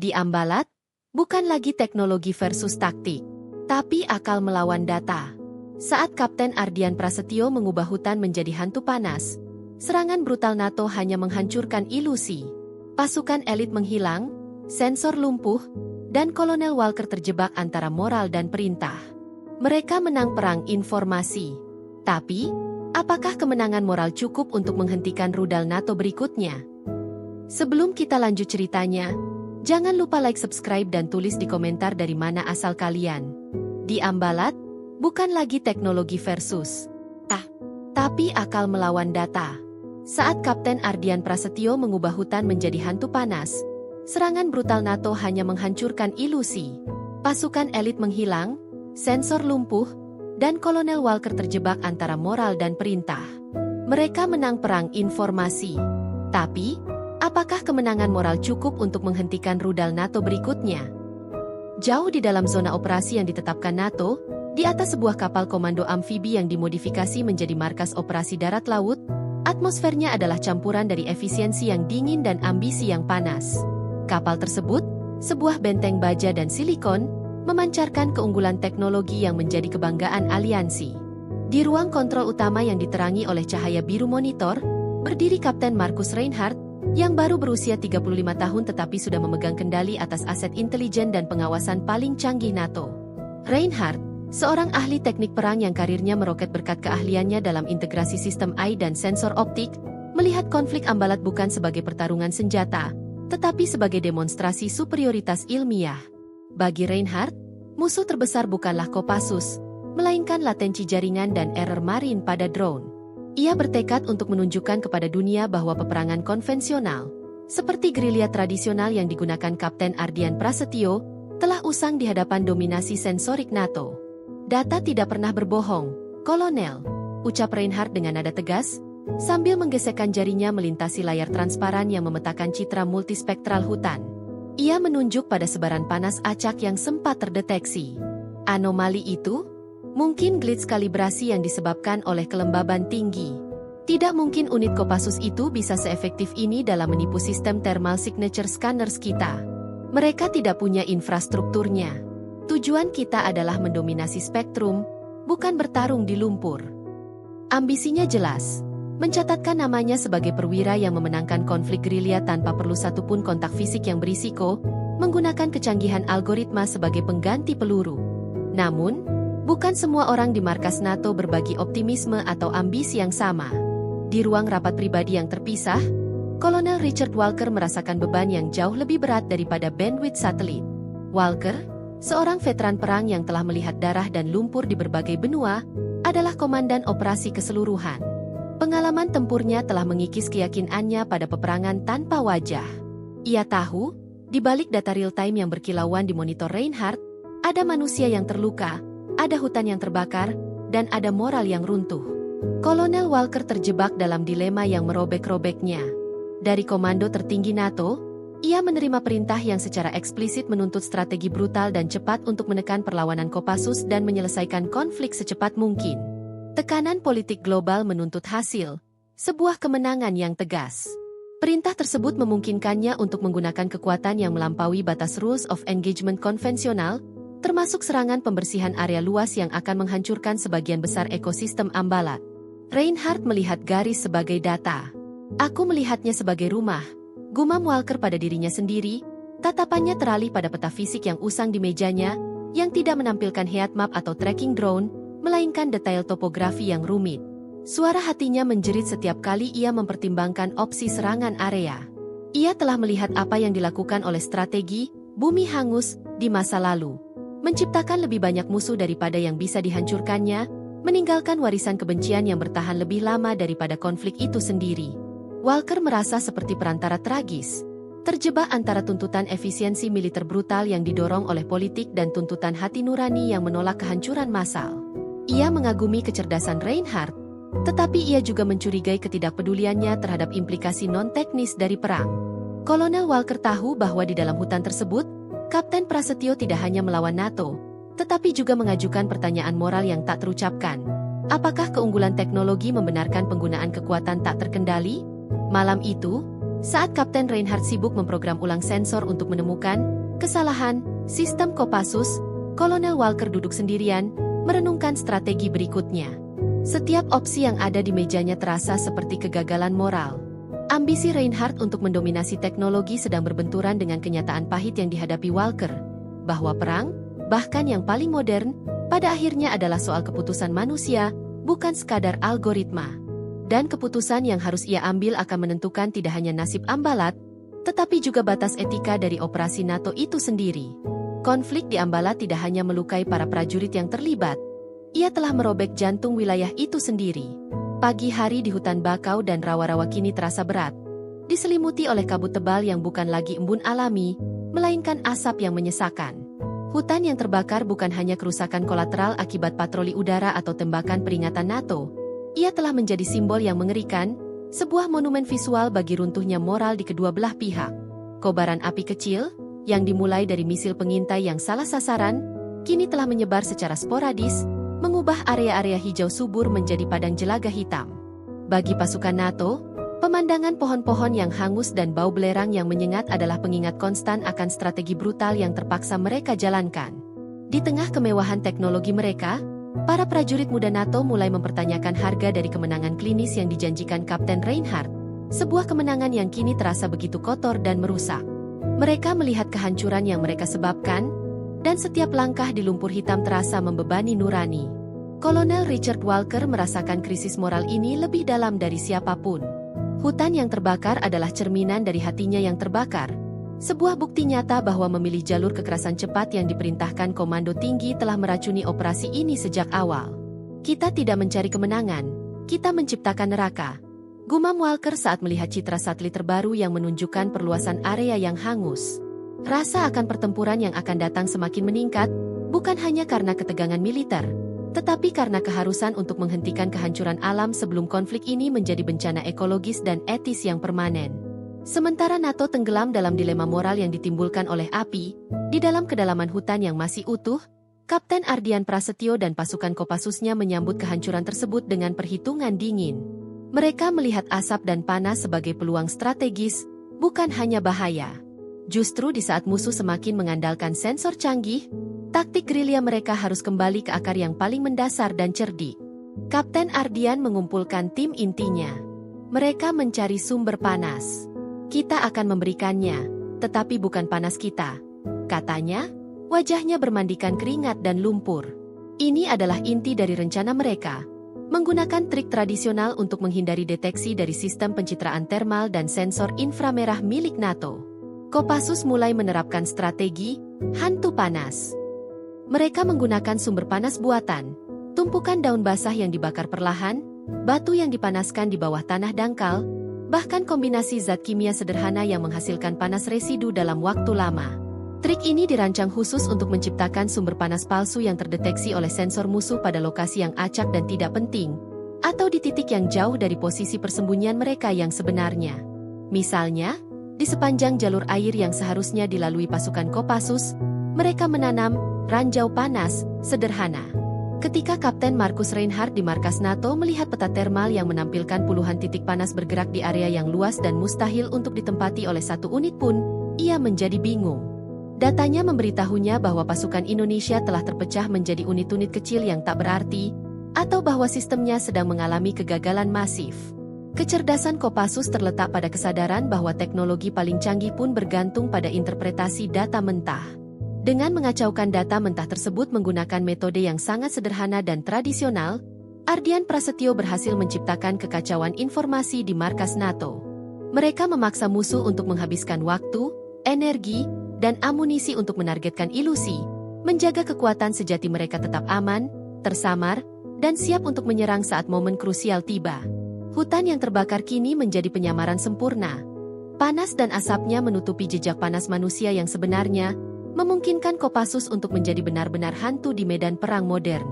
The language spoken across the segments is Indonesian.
Di Ambalat, bukan lagi teknologi versus taktik, tapi akal melawan data. Saat Kapten Ardian Prasetyo mengubah hutan menjadi hantu panas, serangan brutal NATO hanya menghancurkan ilusi. Pasukan elit menghilang, sensor lumpuh, dan Kolonel Walker terjebak antara moral dan perintah. Mereka menang perang informasi. Tapi, apakah kemenangan moral cukup untuk menghentikan rudal NATO berikutnya? Sebelum kita lanjut ceritanya, jangan lupa like, subscribe, dan tulis di komentar dari mana asal kalian. Di Ambalat, bukan lagi teknologi versus tapi akal melawan data. Saat Kapten Ardian Prasetyo mengubah hutan menjadi hantu panas, serangan brutal NATO hanya menghancurkan ilusi. Pasukan elit menghilang, sensor lumpuh, dan Kolonel Walker terjebak antara moral dan perintah. Mereka menang perang informasi. Tapi, apakah kemenangan moral cukup untuk menghentikan rudal NATO berikutnya? Jauh di dalam zona operasi yang ditetapkan NATO, di atas sebuah kapal komando amfibi yang dimodifikasi menjadi markas operasi darat laut, atmosfernya adalah campuran dari efisiensi yang dingin dan ambisi yang panas. Kapal tersebut, sebuah benteng baja dan silikon, memancarkan keunggulan teknologi yang menjadi kebanggaan aliansi. Di ruang kontrol utama yang diterangi oleh cahaya biru monitor, berdiri Kapten Markus Reinhardt, yang baru berusia 35 tahun tetapi sudah memegang kendali atas aset intelijen dan pengawasan paling canggih NATO. Reinhardt, seorang ahli teknik perang yang karirnya meroket berkat keahliannya dalam integrasi sistem AI dan sensor optik, melihat konflik Ambalat bukan sebagai pertarungan senjata, tetapi sebagai demonstrasi superioritas ilmiah. Bagi Reinhardt, musuh terbesar bukanlah Kopassus, melainkan latensi jaringan dan error marin pada drone. Ia bertekad untuk menunjukkan kepada dunia bahwa peperangan konvensional, seperti gerilya tradisional yang digunakan Kapten Ardian Prasetyo, telah usang di hadapan dominasi sensorik NATO. Data tidak pernah berbohong, Kolonel, ucap Reinhardt dengan nada tegas, sambil menggesekkan jarinya melintasi layar transparan yang memetakan citra multispektral hutan. Ia menunjuk pada sebaran panas acak yang sempat terdeteksi. Anomali itu? Mungkin glitch kalibrasi yang disebabkan oleh kelembaban tinggi. Tidak mungkin unit Kopassus itu bisa seefektif ini dalam menipu sistem thermal signature scanners kita. Mereka tidak punya infrastrukturnya. Tujuan kita adalah mendominasi spektrum, bukan bertarung di lumpur. Ambisinya jelas, mencatatkan namanya sebagai perwira yang memenangkan konflik gerilya tanpa perlu satupun kontak fisik yang berisiko, menggunakan kecanggihan algoritma sebagai pengganti peluru. Namun, bukan semua orang di markas NATO berbagi optimisme atau ambisi yang sama. Di ruang rapat pribadi yang terpisah, Kolonel Richard Walker merasakan beban yang jauh lebih berat daripada bandwidth satelit. Walker, seorang veteran perang yang telah melihat darah dan lumpur di berbagai benua, adalah komandan operasi keseluruhan. Pengalaman tempurnya telah mengikis keyakinannya pada peperangan tanpa wajah. Ia tahu, di balik data real-time yang berkilauan di monitor Reinhardt, ada manusia yang terluka, ada hutan yang terbakar, dan ada moral yang runtuh. Kolonel Walker terjebak dalam dilema yang merobek-robeknya. Dari komando tertinggi NATO, ia menerima perintah yang secara eksplisit menuntut strategi brutal dan cepat untuk menekan perlawanan Kopassus dan menyelesaikan konflik secepat mungkin. Tekanan politik global menuntut hasil, sebuah kemenangan yang tegas. Perintah tersebut memungkinkannya untuk menggunakan kekuatan yang melampaui batas rules of engagement konvensional, termasuk serangan pembersihan area luas yang akan menghancurkan sebagian besar ekosistem Ambalat. Reinhardt melihat garis sebagai data. Aku melihatnya sebagai rumah, gumam Walker pada dirinya sendiri, tatapannya teralih pada peta fisik yang usang di mejanya, yang tidak menampilkan heat map atau tracking drone, melainkan detail topografi yang rumit. Suara hatinya menjerit setiap kali ia mempertimbangkan opsi serangan area. Ia telah melihat apa yang dilakukan oleh strategi bumi hangus di masa lalu. Menciptakan lebih banyak musuh daripada yang bisa dihancurkannya, meninggalkan warisan kebencian yang bertahan lebih lama daripada konflik itu sendiri. Walker merasa seperti perantara tragis, terjebak antara tuntutan efisiensi militer brutal yang didorong oleh politik dan tuntutan hati nurani yang menolak kehancuran massal. Ia mengagumi kecerdasan Reinhardt, tetapi ia juga mencurigai ketidakpeduliannya terhadap implikasi non-teknis dari perang. Kolonel Walker tahu bahwa di dalam hutan tersebut, Kapten Prasetyo tidak hanya melawan NATO, tetapi juga mengajukan pertanyaan moral yang tak terucapkan. Apakah keunggulan teknologi membenarkan penggunaan kekuatan tak terkendali? Malam itu, Saat Kapten Reinhardt sibuk memprogram ulang sensor untuk menemukan kesalahan sistem Kopassus, Kolonel Walker duduk sendirian, merenungkan strategi berikutnya. Setiap opsi yang ada di mejanya terasa seperti kegagalan moral. Ambisi Reinhardt untuk mendominasi teknologi sedang berbenturan dengan kenyataan pahit yang dihadapi Walker, bahwa perang, bahkan yang paling modern, pada akhirnya adalah soal keputusan manusia, bukan sekadar algoritma. Dan keputusan yang harus ia ambil akan menentukan tidak hanya nasib Ambalat, tetapi juga batas etika dari operasi NATO itu sendiri. Konflik di Ambalat tidak hanya melukai para prajurit yang terlibat, ia telah merobek jantung wilayah itu sendiri. Pagi hari di hutan bakau dan rawa-rawa kini terasa berat, diselimuti oleh kabut tebal yang bukan lagi embun alami, melainkan asap yang menyesakan. Hutan yang terbakar bukan hanya kerusakan kolateral akibat patroli udara atau tembakan peringatan NATO. Ia telah menjadi simbol yang mengerikan, sebuah monumen visual bagi runtuhnya moral di kedua belah pihak. Kobaran api kecil, yang dimulai dari misil pengintai yang salah sasaran, kini telah menyebar secara sporadis, mengubah area-area hijau subur menjadi padang jelaga hitam. Bagi pasukan NATO, pemandangan pohon-pohon yang hangus dan bau belerang yang menyengat adalah pengingat konstan akan strategi brutal yang terpaksa mereka jalankan. Di tengah kemewahan teknologi mereka, para prajurit muda NATO mulai mempertanyakan harga dari kemenangan klinis yang dijanjikan Kapten Reinhardt, sebuah kemenangan yang kini terasa begitu kotor dan merusak. Mereka melihat kehancuran yang mereka sebabkan, dan setiap langkah di lumpur hitam terasa membebani nurani. Kolonel Richard Walker merasakan krisis moral ini lebih dalam dari siapapun. Hutan yang terbakar adalah cerminan dari hatinya yang terbakar. Sebuah bukti nyata bahwa memilih jalur kekerasan cepat yang diperintahkan Komando Tinggi telah meracuni operasi ini sejak awal. Kita tidak mencari kemenangan, kita menciptakan neraka. Gumam Walker saat melihat citra satelit terbaru yang menunjukkan perluasan area yang hangus. Rasa akan pertempuran yang akan datang semakin meningkat, bukan hanya karena ketegangan militer, tetapi karena keharusan untuk menghentikan kehancuran alam sebelum konflik ini menjadi bencana ekologis dan etis yang permanen. Sementara NATO tenggelam dalam dilema moral yang ditimbulkan oleh api, di dalam kedalaman hutan yang masih utuh, Kapten Ardian Prasetyo dan pasukan Kopassusnya menyambut kehancuran tersebut dengan perhitungan dingin. Mereka melihat asap dan panas sebagai peluang strategis, bukan hanya bahaya. Justru di saat musuh semakin mengandalkan sensor canggih, taktik gerilya mereka harus kembali ke akar yang paling mendasar dan cerdik. Kapten Ardian mengumpulkan tim intinya. Mereka mencari sumber panas. Kita akan memberikannya, tetapi bukan panas kita, katanya, wajahnya bermandikan keringat dan lumpur. Ini adalah inti dari rencana mereka, menggunakan trik tradisional untuk menghindari deteksi dari sistem pencitraan termal dan sensor inframerah milik NATO. Kopassus mulai menerapkan strategi hantu panas. Mereka menggunakan sumber panas buatan, tumpukan daun basah yang dibakar perlahan, batu yang dipanaskan di bawah tanah dangkal, bahkan kombinasi zat kimia sederhana yang menghasilkan panas residu dalam waktu lama. Trik ini dirancang khusus untuk menciptakan sumber panas palsu yang terdeteksi oleh sensor musuh pada lokasi yang acak dan tidak penting, atau di titik yang jauh dari posisi persembunyian mereka yang sebenarnya. Misalnya, di sepanjang jalur air yang seharusnya dilalui pasukan Kopassus, mereka menanam ranjau panas sederhana. Ketika Kapten Markus Reinhardt di markas NATO melihat peta termal yang menampilkan puluhan titik panas bergerak di area yang luas dan mustahil untuk ditempati oleh satu unit pun, ia menjadi bingung. Datanya memberitahunya bahwa pasukan Indonesia telah terpecah menjadi unit-unit kecil yang tak berarti, atau bahwa sistemnya sedang mengalami kegagalan masif. Kecerdasan Kopassus terletak pada kesadaran bahwa teknologi paling canggih pun bergantung pada interpretasi data mentah. Dengan mengacaukan data mentah tersebut menggunakan metode yang sangat sederhana dan tradisional, Ardian Prasetyo berhasil menciptakan kekacauan informasi di markas NATO. Mereka memaksa musuh untuk menghabiskan waktu, energi, dan amunisi untuk menargetkan ilusi, menjaga kekuatan sejati mereka tetap aman, tersamar, dan siap untuk menyerang saat momen krusial tiba. Hutan yang terbakar kini menjadi penyamaran sempurna. Panas dan asapnya menutupi jejak panas manusia yang sebenarnya, memungkinkan Kopassus untuk menjadi benar-benar hantu di medan perang modern.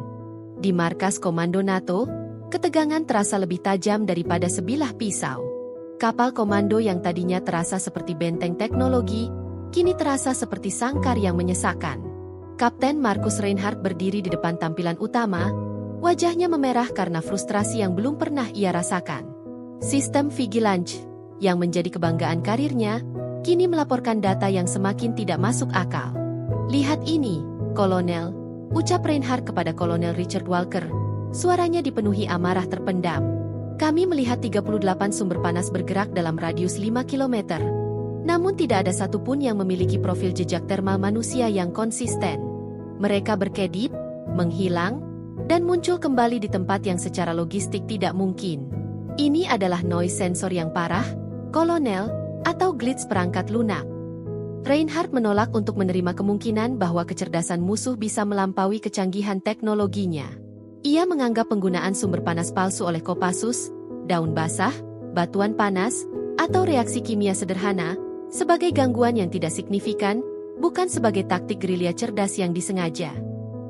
Di markas komando NATO, ketegangan terasa lebih tajam daripada sebilah pisau. Kapal komando yang tadinya terasa seperti benteng teknologi, kini terasa seperti sangkar yang menyesakan. Kapten Markus Reinhardt berdiri di depan tampilan utama, wajahnya memerah karena frustrasi yang belum pernah ia rasakan. Sistem Vigilance, yang menjadi kebanggaan karirnya, kini melaporkan data yang semakin tidak masuk akal. "Lihat ini, Kolonel," ucap Reinhardt kepada Kolonel Richard Walker. Suaranya dipenuhi amarah terpendam. "Kami melihat 38 sumber panas bergerak dalam radius 5 km. Namun tidak ada satupun yang memiliki profil jejak termal manusia yang konsisten. Mereka berkedip, menghilang, dan muncul kembali di tempat yang secara logistik tidak mungkin. Ini adalah noise sensor yang parah, Kolonel, atau glitch perangkat lunak." Reinhardt menolak untuk menerima kemungkinan bahwa kecerdasan musuh bisa melampaui kecanggihan teknologinya. Ia menganggap penggunaan sumber panas palsu oleh Kopassus, daun basah, batuan panas, atau reaksi kimia sederhana, sebagai gangguan yang tidak signifikan, bukan sebagai taktik gerilya cerdas yang disengaja.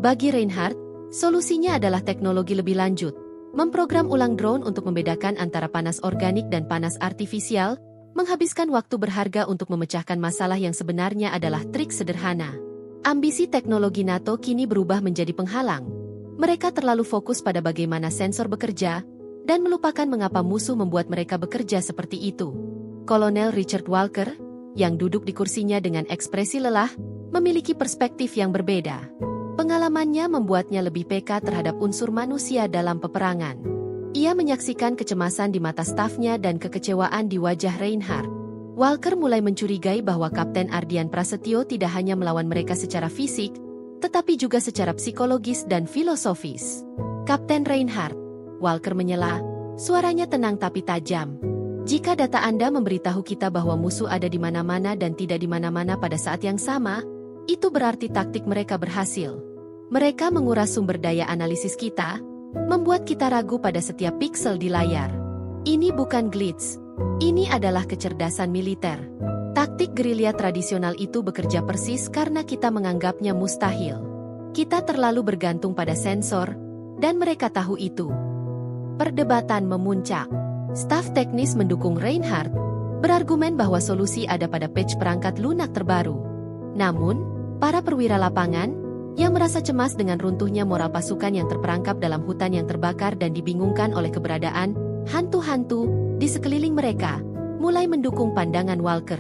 Bagi Reinhardt, solusinya adalah teknologi lebih lanjut, memprogram ulang drone untuk membedakan antara panas organik dan panas artifisial, menghabiskan waktu berharga untuk memecahkan masalah yang sebenarnya adalah trik sederhana. Ambisi teknologi NATO kini berubah menjadi penghalang. Mereka terlalu fokus pada bagaimana sensor bekerja, dan melupakan mengapa musuh membuat mereka bekerja seperti itu. Kolonel Richard Walker, yang duduk di kursinya dengan ekspresi lelah, memiliki perspektif yang berbeda. Pengalamannya membuatnya lebih peka terhadap unsur manusia dalam peperangan. Ia menyaksikan kecemasan di mata stafnya dan kekecewaan di wajah Reinhardt. Walker mulai mencurigai bahwa Kapten Ardian Prasetyo tidak hanya melawan mereka secara fisik, tetapi juga secara psikologis dan filosofis. "Kapten Reinhardt," Walker menyela, suaranya tenang tapi tajam. "Jika data Anda memberitahu kita bahwa musuh ada di mana-mana dan tidak di mana-mana pada saat yang sama, itu berarti taktik mereka berhasil. Mereka menguras sumber daya analisis kita, membuat kita ragu pada setiap piksel di layar. Ini bukan glitch. Ini adalah kecerdasan militer. Taktik gerilya tradisional itu bekerja persis karena kita menganggapnya mustahil. Kita terlalu bergantung pada sensor, dan mereka tahu itu." Perdebatan memuncak. Staf teknis mendukung Reinhardt, berargumen bahwa solusi ada pada patch perangkat lunak terbaru. Namun, para perwira lapangan, yang merasa cemas dengan runtuhnya moral pasukan yang terperangkap dalam hutan yang terbakar dan dibingungkan oleh keberadaan hantu-hantu di sekeliling mereka, mulai mendukung pandangan Walker.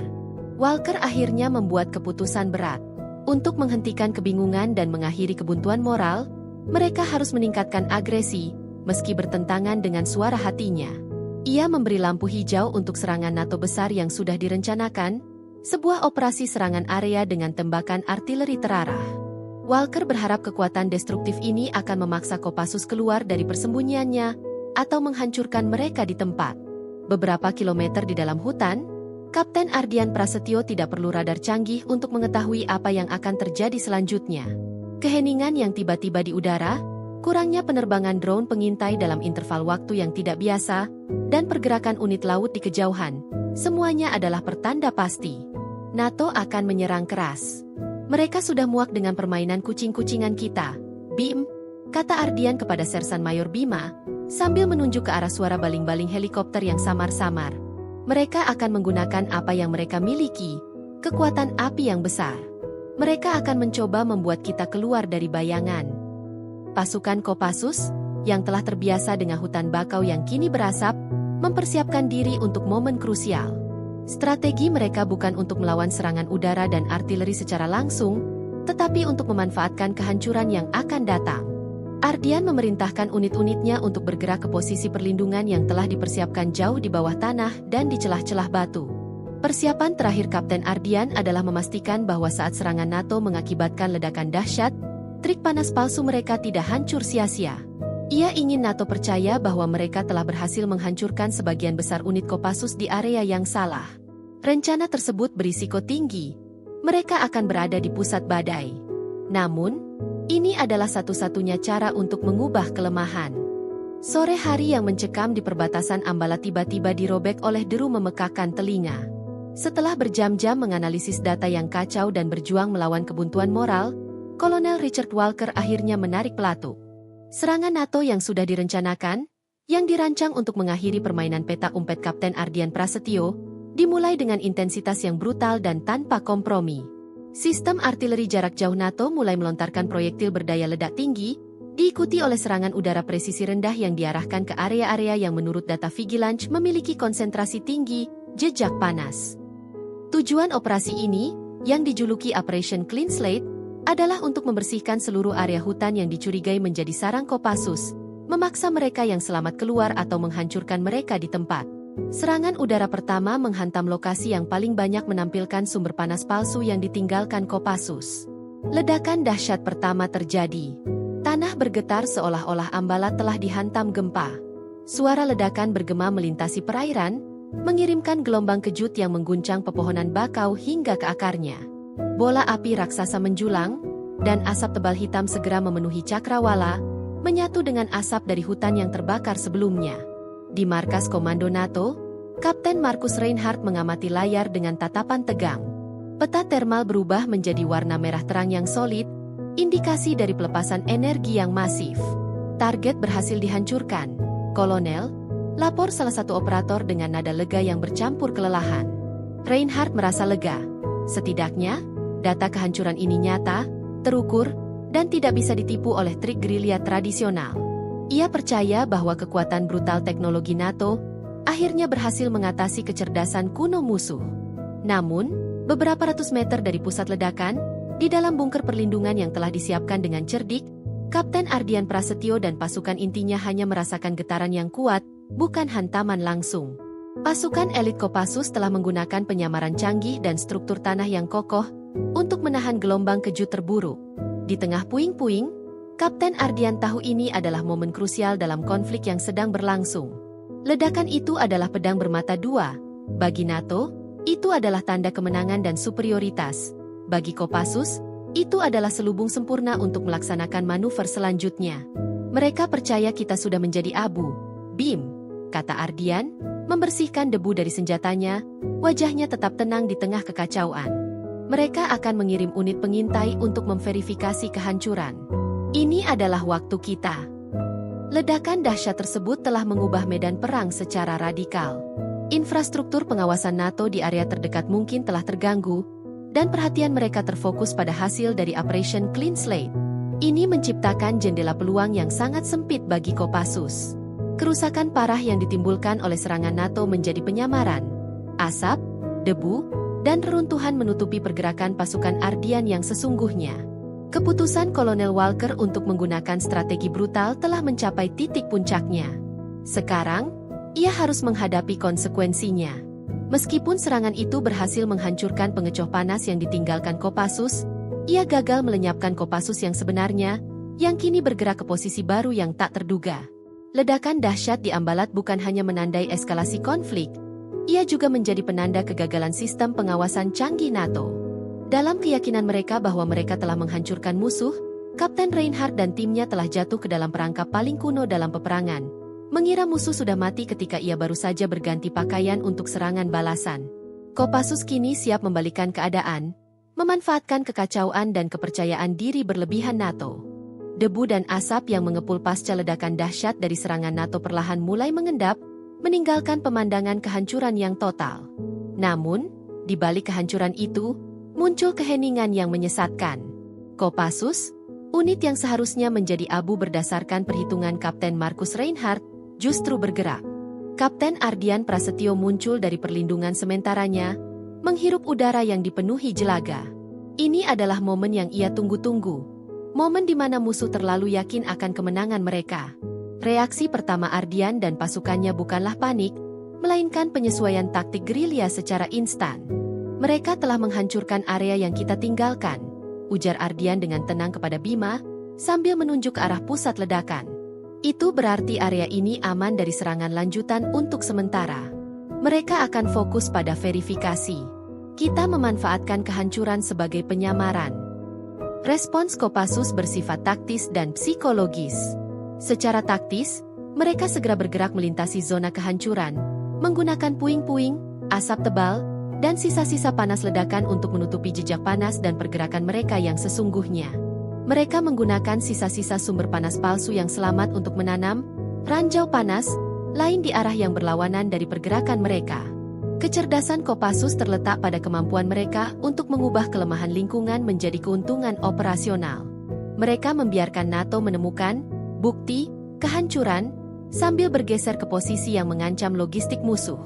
Walker akhirnya membuat keputusan berat. Untuk menghentikan kebingungan dan mengakhiri kebuntuan moral, mereka harus meningkatkan agresi, meski bertentangan dengan suara hatinya. Ia memberi lampu hijau untuk serangan NATO besar yang sudah direncanakan, sebuah operasi serangan area dengan tembakan artileri terarah. Walker berharap kekuatan destruktif ini akan memaksa Kopassus keluar dari persembunyiannya, atau menghancurkan mereka di tempat. Beberapa kilometer di dalam hutan, Kapten Ardian Prasetyo tidak perlu radar canggih untuk mengetahui apa yang akan terjadi selanjutnya. Keheningan yang tiba-tiba di udara, kurangnya penerbangan drone pengintai dalam interval waktu yang tidak biasa, dan pergerakan unit laut di kejauhan, semuanya adalah pertanda pasti. NATO akan menyerang keras. "Mereka sudah muak dengan permainan kucing-kucingan kita, Bim," kata Ardian kepada Sersan Mayor Bima, sambil menunjuk ke arah suara baling-baling helikopter yang samar-samar. "Mereka akan menggunakan apa yang mereka miliki, kekuatan api yang besar. Mereka akan mencoba membuat kita keluar dari bayangan." Pasukan Kopassus, yang telah terbiasa dengan hutan bakau yang kini berasap, mempersiapkan diri untuk momen krusial. Strategi mereka bukan untuk melawan serangan udara dan artileri secara langsung, tetapi untuk memanfaatkan kehancuran yang akan datang. Ardian memerintahkan unit-unitnya untuk bergerak ke posisi perlindungan yang telah dipersiapkan jauh di bawah tanah dan di celah-celah batu. Persiapan terakhir Kapten Ardian adalah memastikan bahwa saat serangan NATO mengakibatkan ledakan dahsyat, trik panas palsu mereka tidak hancur sia-sia. Ia ingin NATO percaya bahwa mereka telah berhasil menghancurkan sebagian besar unit Kopassus di area yang salah. Rencana tersebut berisiko tinggi. Mereka akan berada di pusat badai. Namun, ini adalah satu-satunya cara untuk mengubah kelemahan. Sore hari yang mencekam di perbatasan Ambala tiba-tiba dirobek oleh deru memekakkan telinga. Setelah berjam-jam menganalisis data yang kacau dan berjuang melawan kebuntuan moral, Kolonel Richard Walker akhirnya menarik pelatuk. Serangan NATO yang sudah direncanakan, yang dirancang untuk mengakhiri permainan petak umpet Kapten Ardian Prasetyo, dimulai dengan intensitas yang brutal dan tanpa kompromi. Sistem artileri jarak jauh NATO mulai melontarkan proyektil berdaya ledak tinggi, diikuti oleh serangan udara presisi rendah yang diarahkan ke area-area yang menurut data Vigilance memiliki konsentrasi tinggi jejak panas. Tujuan operasi ini, yang dijuluki Operation Clean Slate, adalah untuk membersihkan seluruh area hutan yang dicurigai menjadi sarang Kopassus, memaksa mereka yang selamat keluar atau menghancurkan mereka di tempat. Serangan udara pertama menghantam lokasi yang paling banyak menampilkan sumber panas palsu yang ditinggalkan Kopassus. Ledakan dahsyat pertama terjadi. Tanah bergetar seolah-olah Ambala telah dihantam gempa. Suara ledakan bergema melintasi perairan, mengirimkan gelombang kejut yang mengguncang pepohonan bakau hingga ke akarnya. Bola api raksasa menjulang, dan asap tebal hitam segera memenuhi cakrawala, menyatu dengan asap dari hutan yang terbakar sebelumnya. Di markas komando NATO, Kapten Markus Reinhardt mengamati layar dengan tatapan tegang. Peta termal berubah menjadi warna merah terang yang solid, indikasi dari pelepasan energi yang masif. Target berhasil dihancurkan, Kolonel, lapor salah satu operator dengan nada lega yang bercampur kelelahan. Reinhardt merasa lega. Setidaknya, data kehancuran ini nyata, terukur, dan tidak bisa ditipu oleh trik gerilya tradisional. Ia percaya bahwa kekuatan brutal teknologi NATO akhirnya berhasil mengatasi kecerdasan kuno musuh. Namun, beberapa ratus meter dari pusat ledakan, di dalam bunker perlindungan yang telah disiapkan dengan cerdik, Kapten Ardian Prasetyo dan pasukan intinya hanya merasakan getaran yang kuat, bukan hantaman langsung. Pasukan elit Kopassus telah menggunakan penyamaran canggih dan struktur tanah yang kokoh untuk menahan gelombang kejut terburuk. Di tengah puing-puing, Kapten Ardian tahu ini adalah momen krusial dalam konflik yang sedang berlangsung. Ledakan itu adalah pedang bermata dua. Bagi NATO, itu adalah tanda kemenangan dan superioritas. Bagi Kopassus, itu adalah selubung sempurna untuk melaksanakan manuver selanjutnya. Mereka percaya kita sudah menjadi abu. Bim, kata Ardian, membersihkan debu dari senjatanya, wajahnya tetap tenang di tengah kekacauan. Mereka akan mengirim unit pengintai untuk memverifikasi kehancuran. Ini adalah waktu kita. Ledakan dahsyat tersebut telah mengubah medan perang secara radikal. Infrastruktur pengawasan NATO di area terdekat mungkin telah terganggu, dan perhatian mereka terfokus pada hasil dari Operation Clean Slate. Ini menciptakan jendela peluang yang sangat sempit bagi Kopassus. Kerusakan parah yang ditimbulkan oleh serangan NATO menjadi penyamaran. Asap, debu, dan reruntuhan menutupi pergerakan pasukan Ardian yang sesungguhnya. Keputusan Kolonel Walker untuk menggunakan strategi brutal telah mencapai titik puncaknya. Sekarang, ia harus menghadapi konsekuensinya. Meskipun serangan itu berhasil menghancurkan pengecoh panas yang ditinggalkan Kopassus, ia gagal melenyapkan Kopassus yang sebenarnya, yang kini bergerak ke posisi baru yang tak terduga. Ledakan dahsyat di Ambalat bukan hanya menandai eskalasi konflik, ia juga menjadi penanda kegagalan sistem pengawasan canggih NATO. Dalam keyakinan mereka bahwa mereka telah menghancurkan musuh, Kapten Reinhardt dan timnya telah jatuh ke dalam perangkap paling kuno dalam peperangan. Mengira musuh sudah mati ketika ia baru saja berganti pakaian untuk serangan balasan. Kopassus kini siap membalikan keadaan, memanfaatkan kekacauan dan kepercayaan diri berlebihan NATO. Debu dan asap yang mengepul pasca ledakan dahsyat dari serangan NATO perlahan mulai mengendap, meninggalkan pemandangan kehancuran yang total. Namun, di balik kehancuran itu, muncul keheningan yang menyesatkan. Kopassus, unit yang seharusnya menjadi abu berdasarkan perhitungan Kapten Markus Reinhardt, justru bergerak. Kapten Ardian Prasetyo muncul dari perlindungan sementaranya, menghirup udara yang dipenuhi jelaga. Ini adalah momen yang ia tunggu-tunggu. Momen di mana musuh terlalu yakin akan kemenangan mereka. Reaksi pertama Ardian dan pasukannya bukanlah panik, melainkan penyesuaian taktik gerilya secara instan. Mereka telah menghancurkan area yang kita tinggalkan, ujar Ardian dengan tenang kepada Bima, sambil menunjuk ke arah pusat ledakan. Itu berarti area ini aman dari serangan lanjutan untuk sementara. Mereka akan fokus pada verifikasi. Kita memanfaatkan kehancuran sebagai penyamaran. Respons Kopassus bersifat taktis dan psikologis. Secara taktis, mereka segera bergerak melintasi zona kehancuran, menggunakan puing-puing, asap tebal, dan sisa-sisa panas ledakan untuk menutupi jejak panas dan pergerakan mereka yang sesungguhnya. Mereka menggunakan sisa-sisa sumber panas palsu yang selamat untuk menanam ranjau panas lain di arah yang berlawanan dari pergerakan mereka. Kecerdasan Kopassus terletak pada kemampuan mereka untuk mengubah kelemahan lingkungan menjadi keuntungan operasional. Mereka membiarkan NATO menemukan bukti kehancuran sambil bergeser ke posisi yang mengancam logistik musuh.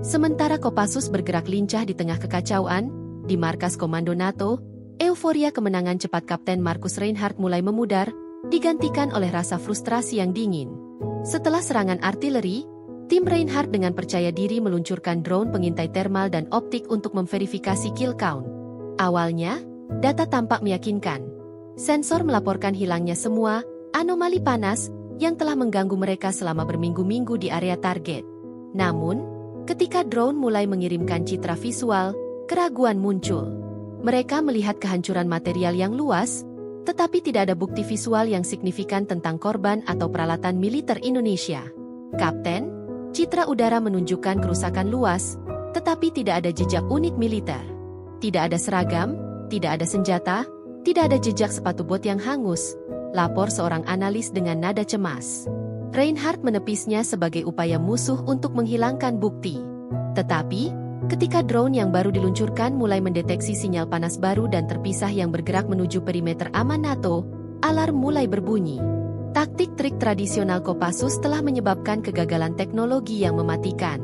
Sementara Kopassus bergerak lincah di tengah kekacauan, di markas komando NATO, euforia kemenangan cepat Kapten Markus Reinhardt mulai memudar, digantikan oleh rasa frustrasi yang dingin. Setelah serangan artileri, tim Reinhardt dengan percaya diri meluncurkan drone pengintai thermal dan optik untuk memverifikasi kill count. Awalnya, data tampak meyakinkan. Sensor melaporkan hilangnya semua anomali panas yang telah mengganggu mereka selama berminggu-minggu di area target. Namun, ketika drone mulai mengirimkan citra visual, keraguan muncul. Mereka melihat kehancuran material yang luas, tetapi tidak ada bukti visual yang signifikan tentang korban atau peralatan militer Indonesia. Kapten, citra udara menunjukkan kerusakan luas, tetapi tidak ada jejak unit militer. Tidak ada seragam, tidak ada senjata, tidak ada jejak sepatu bot yang hangus, lapor seorang analis dengan nada cemas. Reinhardt menepisnya sebagai upaya musuh untuk menghilangkan bukti. Tetapi, ketika drone yang baru diluncurkan mulai mendeteksi sinyal panas baru dan terpisah yang bergerak menuju perimeter aman NATO, alarm mulai berbunyi. Taktik trik tradisional Kopassus telah menyebabkan kegagalan teknologi yang mematikan.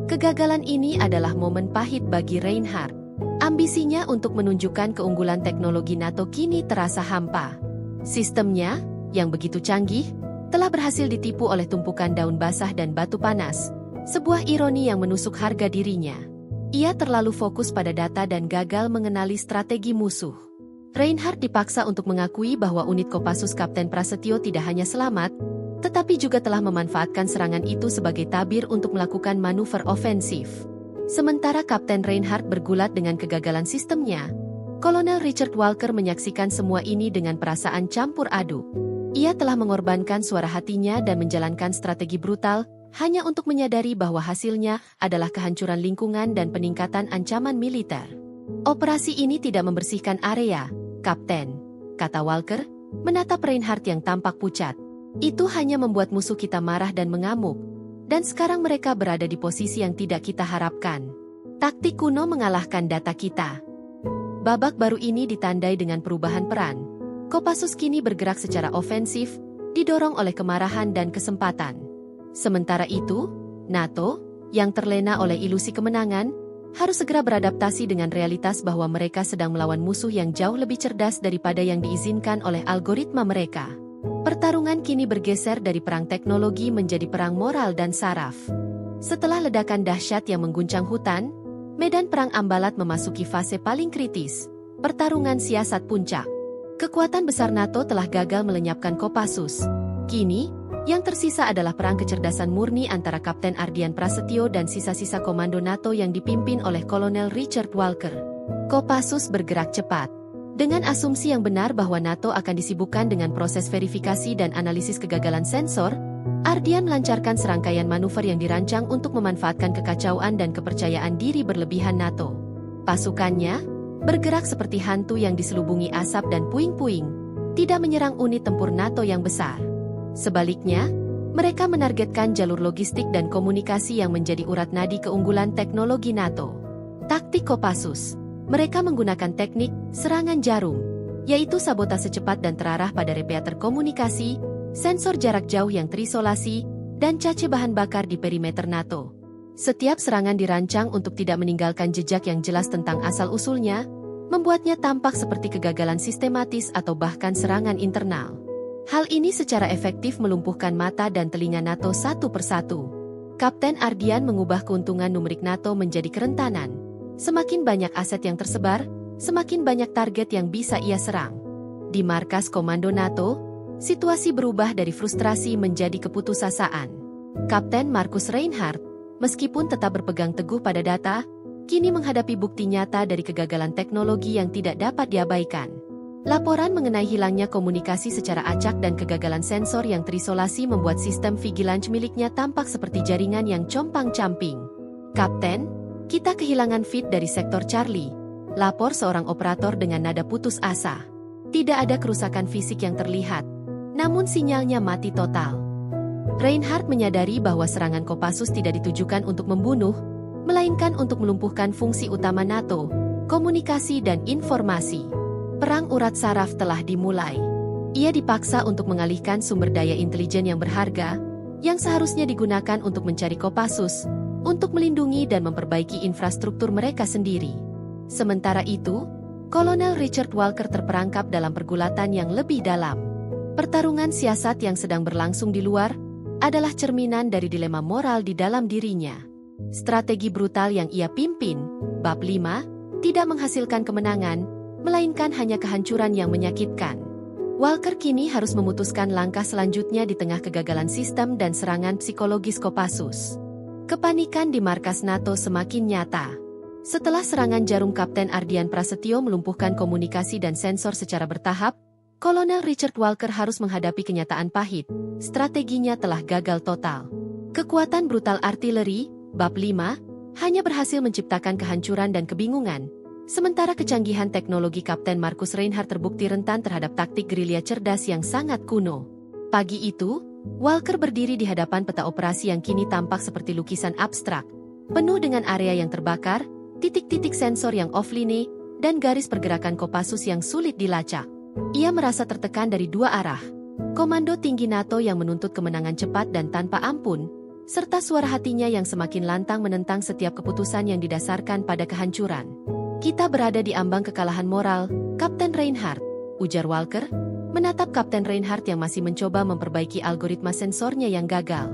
Kegagalan ini adalah momen pahit bagi Reinhardt. Ambisinya untuk menunjukkan keunggulan teknologi NATO kini terasa hampa. Sistemnya, yang begitu canggih, telah berhasil ditipu oleh tumpukan daun basah dan batu panas, sebuah ironi yang menusuk harga dirinya. Ia terlalu fokus pada data dan gagal mengenali strategi musuh. Reinhardt dipaksa untuk mengakui bahwa unit Kopassus Kapten Prasetyo tidak hanya selamat, tetapi juga telah memanfaatkan serangan itu sebagai tabir untuk melakukan manuver ofensif. Sementara Kapten Reinhardt bergulat dengan kegagalan sistemnya, Kolonel Richard Walker menyaksikan semua ini dengan perasaan campur aduk. Ia telah mengorbankan suara hatinya dan menjalankan strategi brutal, hanya untuk menyadari bahwa hasilnya adalah kehancuran lingkungan dan peningkatan ancaman militer. Operasi ini tidak membersihkan area, Kapten, kata Walker, menatap Reinhardt yang tampak pucat. Itu hanya membuat musuh kita marah dan mengamuk, dan sekarang mereka berada di posisi yang tidak kita harapkan. Taktik kuno mengalahkan data kita. Babak baru ini ditandai dengan perubahan peran. Kopassus kini bergerak secara ofensif, didorong oleh kemarahan dan kesempatan. Sementara itu, NATO, yang terlena oleh ilusi kemenangan, harus segera beradaptasi dengan realitas bahwa mereka sedang melawan musuh yang jauh lebih cerdas daripada yang diizinkan oleh algoritma mereka. Pertarungan kini bergeser dari perang teknologi menjadi perang moral dan saraf. Setelah ledakan dahsyat yang mengguncang hutan, medan perang Ambalat memasuki fase paling kritis, pertarungan siasat puncak. Kekuatan besar NATO telah gagal melenyapkan Kopassus. Kini, yang tersisa adalah perang kecerdasan murni antara Kapten Ardian Prasetyo dan sisa-sisa komando NATO yang dipimpin oleh Kolonel Richard Walker. Kopassus bergerak cepat. Dengan asumsi yang benar bahwa NATO akan disibukkan dengan proses verifikasi dan analisis kegagalan sensor, Ardian melancarkan serangkaian manuver yang dirancang untuk memanfaatkan kekacauan dan kepercayaan diri berlebihan NATO. Pasukannya bergerak seperti hantu yang diselubungi asap dan puing-puing, tidak menyerang unit tempur NATO yang besar. Sebaliknya, mereka menargetkan jalur logistik dan komunikasi yang menjadi urat nadi keunggulan teknologi NATO. Taktik Kopassus. Mereka menggunakan teknik serangan jarum, yaitu sabotase cepat dan terarah pada repeater komunikasi, sensor jarak jauh yang terisolasi, dan cache bahan bakar di perimeter NATO. Setiap serangan dirancang untuk tidak meninggalkan jejak yang jelas tentang asal-usulnya, membuatnya tampak seperti kegagalan sistematis atau bahkan serangan internal. Hal ini secara efektif melumpuhkan mata dan telinga NATO satu persatu. Kapten Ardian mengubah keuntungan numerik NATO menjadi kerentanan. Semakin banyak aset yang tersebar, semakin banyak target yang bisa ia serang. Di markas komando NATO, situasi berubah dari frustrasi menjadi keputusasaan. Kapten Markus Reinhardt, meskipun tetap berpegang teguh pada data, kini menghadapi bukti nyata dari kegagalan teknologi yang tidak dapat diabaikan. Laporan mengenai hilangnya komunikasi secara acak dan kegagalan sensor yang terisolasi membuat sistem vigilance miliknya tampak seperti jaringan yang compang-camping. Kapten, kita kehilangan feed dari sektor Charlie, lapor seorang operator dengan nada putus asa. Tidak ada kerusakan fisik yang terlihat, namun sinyalnya mati total. Reinhardt menyadari bahwa serangan Kopassus tidak ditujukan untuk membunuh, melainkan untuk melumpuhkan fungsi utama NATO, komunikasi dan informasi. Perang urat saraf telah dimulai. Ia dipaksa untuk mengalihkan sumber daya intelijen yang berharga, yang seharusnya digunakan untuk mencari Kopassus, untuk melindungi dan memperbaiki infrastruktur mereka sendiri. Sementara itu, Kolonel Richard Walker terperangkap dalam pergulatan yang lebih dalam. Pertarungan siasat yang sedang berlangsung di luar adalah cerminan dari dilema moral di dalam dirinya. Strategi brutal yang ia pimpin, bab 5, tidak menghasilkan kemenangan, melainkan hanya kehancuran yang menyakitkan. Walker kini harus memutuskan langkah selanjutnya di tengah kegagalan sistem dan serangan psikologis Kopassus. Kepanikan di markas NATO semakin nyata. Setelah serangan jarum Kapten Ardian Prasetyo melumpuhkan komunikasi dan sensor secara bertahap, Kolonel Richard Walker harus menghadapi kenyataan pahit. Strateginya telah gagal total. Kekuatan brutal artileri, bab 5, hanya berhasil menciptakan kehancuran dan kebingungan, sementara kecanggihan teknologi Kapten Markus Reinhardt terbukti rentan terhadap taktik gerilya cerdas yang sangat kuno. Pagi itu, Walker berdiri di hadapan peta operasi yang kini tampak seperti lukisan abstrak, penuh dengan area yang terbakar, titik-titik sensor yang offline, dan garis pergerakan Kopassus yang sulit dilacak. Ia merasa tertekan dari dua arah. Komando tinggi NATO yang menuntut kemenangan cepat dan tanpa ampun, serta suara hatinya yang semakin lantang menentang setiap keputusan yang didasarkan pada kehancuran. Kita berada di ambang kekalahan moral, Kapten Reinhardt, ujar Walker, menatap Kapten Reinhardt yang masih mencoba memperbaiki algoritma sensornya yang gagal.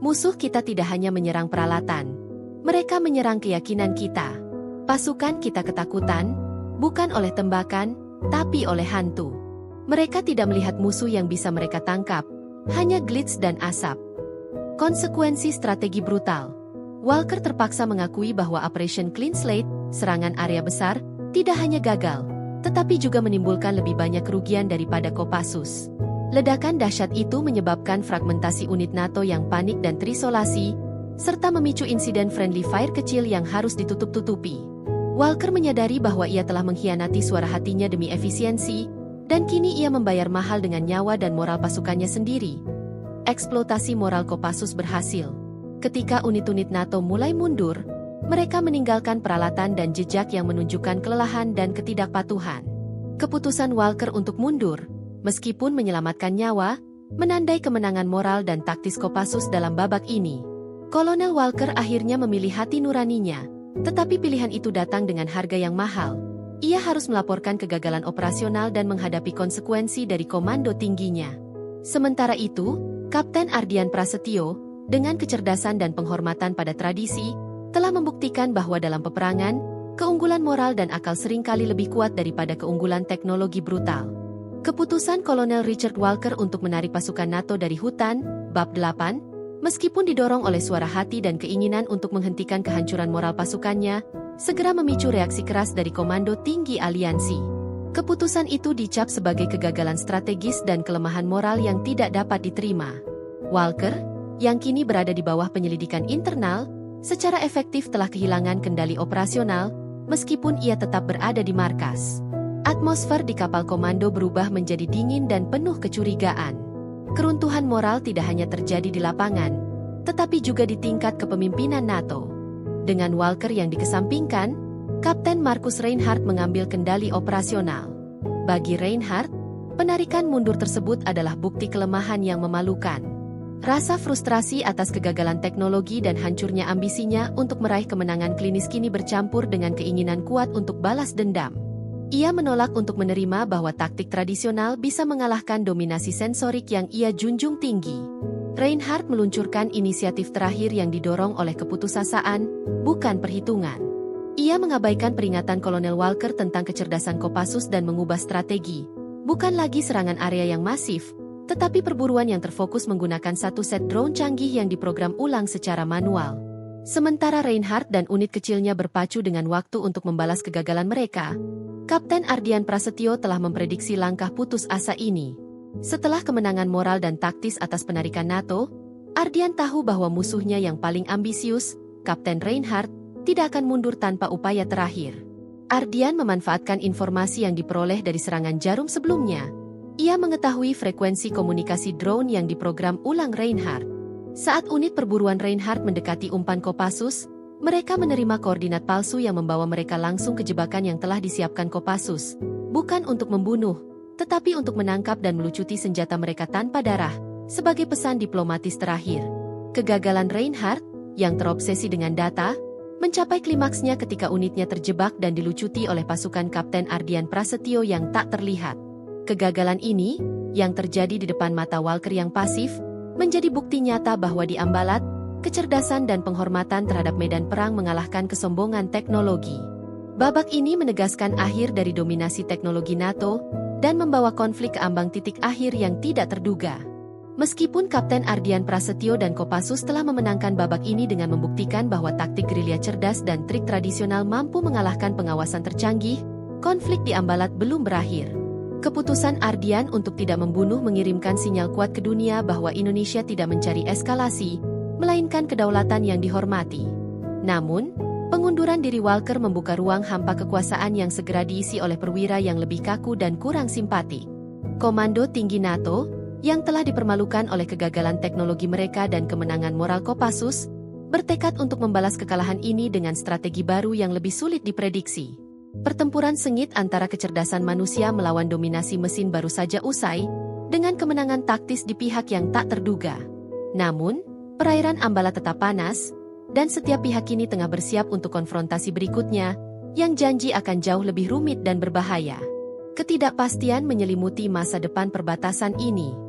Musuh kita tidak hanya menyerang peralatan, mereka menyerang keyakinan kita. Pasukan kita ketakutan, bukan oleh tembakan, tapi oleh hantu. Mereka tidak melihat musuh yang bisa mereka tangkap, hanya glitch dan asap. Konsekuensi strategi brutal. Walker terpaksa mengakui bahwa Operation Clean Slate, serangan area besar, tidak hanya gagal, tetapi juga menimbulkan lebih banyak kerugian daripada Kopassus. Ledakan dahsyat itu menyebabkan fragmentasi unit NATO yang panik dan terisolasi, serta memicu insiden friendly fire kecil yang harus ditutup-tutupi. Walker menyadari bahwa ia telah mengkhianati suara hatinya demi efisiensi, dan kini ia membayar mahal dengan nyawa dan moral pasukannya sendiri. Eksploitasi moral Kopassus berhasil. Ketika unit-unit NATO mulai mundur, mereka meninggalkan peralatan dan jejak yang menunjukkan kelelahan dan ketidakpatuhan. Keputusan Walker untuk mundur, meskipun menyelamatkan nyawa, menandai kemenangan moral dan taktis Kopassus dalam babak ini. Kolonel Walker akhirnya memilih hati nuraninya, tetapi pilihan itu datang dengan harga yang mahal. Ia harus melaporkan kegagalan operasional dan menghadapi konsekuensi dari komando tingginya. Sementara itu, Kapten Ardian Prasetyo, dengan kecerdasan dan penghormatan pada tradisi, telah membuktikan bahwa dalam peperangan, keunggulan moral dan akal seringkali lebih kuat daripada keunggulan teknologi brutal. Keputusan Kolonel Richard Walker untuk menarik pasukan NATO dari hutan, bab 8, meskipun didorong oleh suara hati dan keinginan untuk menghentikan kehancuran moral pasukannya, segera memicu reaksi keras dari komando tinggi aliansi. Keputusan itu dicap sebagai kegagalan strategis dan kelemahan moral yang tidak dapat diterima. Walker, yang kini berada di bawah penyelidikan internal, secara efektif telah kehilangan kendali operasional, meskipun ia tetap berada di markas. Atmosfer di kapal komando berubah menjadi dingin dan penuh kecurigaan. Keruntuhan moral tidak hanya terjadi di lapangan, tetapi juga di tingkat kepemimpinan NATO. Dengan Walker yang dikesampingkan, Kapten Markus Reinhardt mengambil kendali operasional. Bagi Reinhardt, penarikan mundur tersebut adalah bukti kelemahan yang memalukan. Rasa frustrasi atas kegagalan teknologi dan hancurnya ambisinya untuk meraih kemenangan klinis kini bercampur dengan keinginan kuat untuk balas dendam. Ia menolak untuk menerima bahwa taktik tradisional bisa mengalahkan dominasi sensorik yang ia junjung tinggi. Reinhardt meluncurkan inisiatif terakhir yang didorong oleh keputusasaan, bukan perhitungan. Ia mengabaikan peringatan Kolonel Walker tentang kecerdasan Kopassus dan mengubah strategi. Bukan lagi serangan area yang masif, tetapi perburuan yang terfokus menggunakan satu set drone canggih yang diprogram ulang secara manual. Sementara Reinhardt dan unit kecilnya berpacu dengan waktu untuk membalas kegagalan mereka, Kapten Ardian Prasetyo telah memprediksi langkah putus asa ini. Setelah kemenangan moral dan taktis atas penarikan NATO, Ardian tahu bahwa musuhnya yang paling ambisius, Kapten Reinhardt, tidak akan mundur tanpa upaya terakhir. Ardian memanfaatkan informasi yang diperoleh dari serangan jarum sebelumnya. Ia mengetahui frekuensi komunikasi drone yang diprogram ulang Reinhardt. Saat unit perburuan Reinhardt mendekati umpan Kopassus, mereka menerima koordinat palsu yang membawa mereka langsung ke jebakan yang telah disiapkan Kopassus, bukan untuk membunuh, tetapi untuk menangkap dan melucuti senjata mereka tanpa darah, sebagai pesan diplomatis terakhir. Kegagalan Reinhardt, yang terobsesi dengan data, mencapai klimaksnya ketika unitnya terjebak dan dilucuti oleh pasukan Kapten Ardian Prasetyo yang tak terlihat. Kegagalan ini, yang terjadi di depan mata Walker yang pasif, menjadi bukti nyata bahwa di Ambalat, kecerdasan dan penghormatan terhadap medan perang mengalahkan kesombongan teknologi. Babak ini menegaskan akhir dari dominasi teknologi NATO dan membawa konflik ke ambang titik akhir yang tidak terduga. Meskipun Kapten Ardian Prasetyo dan Kopassus telah memenangkan babak ini dengan membuktikan bahwa taktik gerilya cerdas dan trik tradisional mampu mengalahkan pengawasan tercanggih, konflik di Ambalat belum berakhir. Keputusan Ardian untuk tidak membunuh mengirimkan sinyal kuat ke dunia bahwa Indonesia tidak mencari eskalasi, melainkan kedaulatan yang dihormati. Namun, pengunduran diri Walker membuka ruang hampa kekuasaan yang segera diisi oleh perwira yang lebih kaku dan kurang simpatik. Komando Tinggi NATO, yang telah dipermalukan oleh kegagalan teknologi mereka dan kemenangan moral Kopassus, bertekad untuk membalas kekalahan ini dengan strategi baru yang lebih sulit diprediksi. Pertempuran sengit antara kecerdasan manusia melawan dominasi mesin baru saja usai, dengan kemenangan taktis di pihak yang tak terduga. Namun, perairan Ambalat tetap panas, dan setiap pihak kini tengah bersiap untuk konfrontasi berikutnya, yang janji akan jauh lebih rumit dan berbahaya. Ketidakpastian menyelimuti masa depan perbatasan ini.